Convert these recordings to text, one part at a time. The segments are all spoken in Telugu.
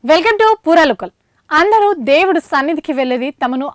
Welcome to పూరాలుకల్. అందరూ దేవుడు సన్నిధికి వెళ్ళేది తమను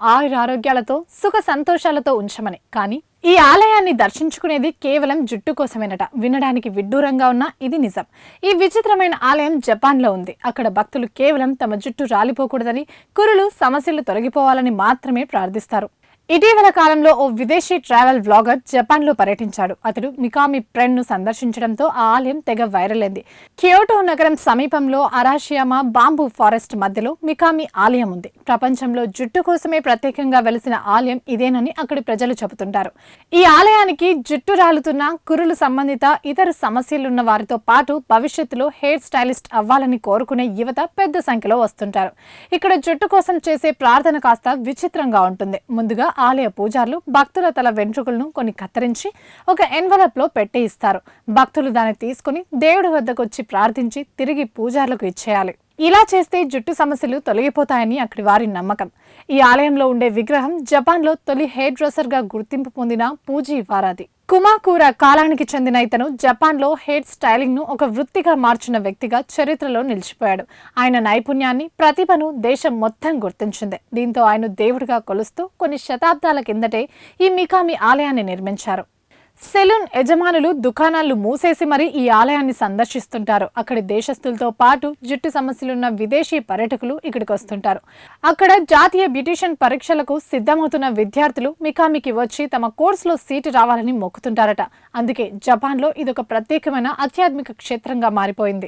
ఆరోగ్యాలతో సుఖ సంతోషాలతో ఉంచమని. కానీ ఈ ఆలయాన్ని దర్శించుకునేది కేవలం జుట్టు కోసమేనట. వినడానికి విడ్డూరంగా ఉన్న ఇది నిజం. ఈ విచిత్రమైన ఆలయం జపాన్లో ఉంది. అక్కడ భక్తులు కేవలం తమ జుట్టు రాలిపోకూడదని, కురులు సమస్యలు తొలగిపోవాలని మాత్రమే ప్రార్థిస్తారు. ఇటీవల కాలంలో ఓ విదేశీ ట్రావెల్ వ్లాగర్ జపాన్లో పర్యటించాడు. అతడు మికామి ప్రెన్ను సందర్శించడంతో ఆ ఆలయం తెగ వైరల్ అయింది. క్యోటో నగరం సమీపంలో అరాషియామా బాంబూ ఫారెస్ట్ మధ్యలో మికామి ఆలయం ఉంది. ప్రపంచంలో జుట్టు కోసమే ప్రత్యేకంగా వెలిసిన ఆలయం ఇదేనని అక్కడి ప్రజలు చెబుతుంటారు. ఈ ఆలయానికి జుట్టు రాలుతున్న, కురులు సంబంధిత ఇతర సమస్యలున్న వారితో పాటు భవిష్యత్తులో హెయిర్ స్టైలిస్ట్ అవ్వాలని కోరుకునే యువత పెద్ద సంఖ్యలో వస్తుంటారు. ఇక్కడ జుట్టు కోసం చేసే ప్రార్థన కాస్త విచిత్రంగా ఉంటుంది. ముందుగా ఆలయ పూజారులు భక్తుల తల వెంట్రుకలను కొన్ని కత్తిరించి ఒక ఎన్వలప్ లో పెట్టి ఇస్తారు. భక్తులు దాన్ని తీసుకుని దేవుడి వద్దకు వచ్చి ప్రార్థించి తిరిగి పూజారులకు ఇచ్చేయాలి. ఇలా చేస్తే జుట్టు సమస్యలు తొలగిపోతాయని అక్కడి వారి నమ్మకం. ఈ ఆలయంలో ఉండే విగ్రహం జపాన్లో తొలి హెయిర్ డ్రెస్సర్ గా గుర్తింపు పొందిన పూజీ వారాది. కుమాకూర కాలానికి చెందిన ఇతను జపాన్లో హెయిర్ స్టైలింగ్ ను ఒక వృత్తిగా మార్చిన వ్యక్తిగా చరిత్రలో నిలిచిపోయాడు. ఆయన నైపుణ్యాన్ని, ప్రతిభను దేశం మొత్తం గుర్తించింది. దీంతో ఆయన దేవుడిగా కొలుస్తూ కొన్ని శతాబ్దాల కిందటే ఈ మికామి ఆలయాన్ని నిర్మించారు. సెలూన్ యజమానులు దుకాణాలు మూసేసి మరీ ఈ ఆలయాన్ని సందర్శిస్తుంటారు. అక్కడి దేశస్తులతో పాటు జుట్టు సమస్యలున్న విదేశీ పర్యాటకులు ఇక్కడికి వస్తుంటారు. అక్కడ జాతీయ బ్యూటిషియన్ పరీక్షలకు సిద్ధమవుతున్న విద్యార్థులు మికామికి వచ్చి తమ కోర్సులో సీటు రావాలని మొక్కుతుంటారట. అందుకే జపాన్లో ఇదొక ప్రత్యేకమైన ఆధ్యాత్మిక క్షేత్రంగా మారిపోయింది.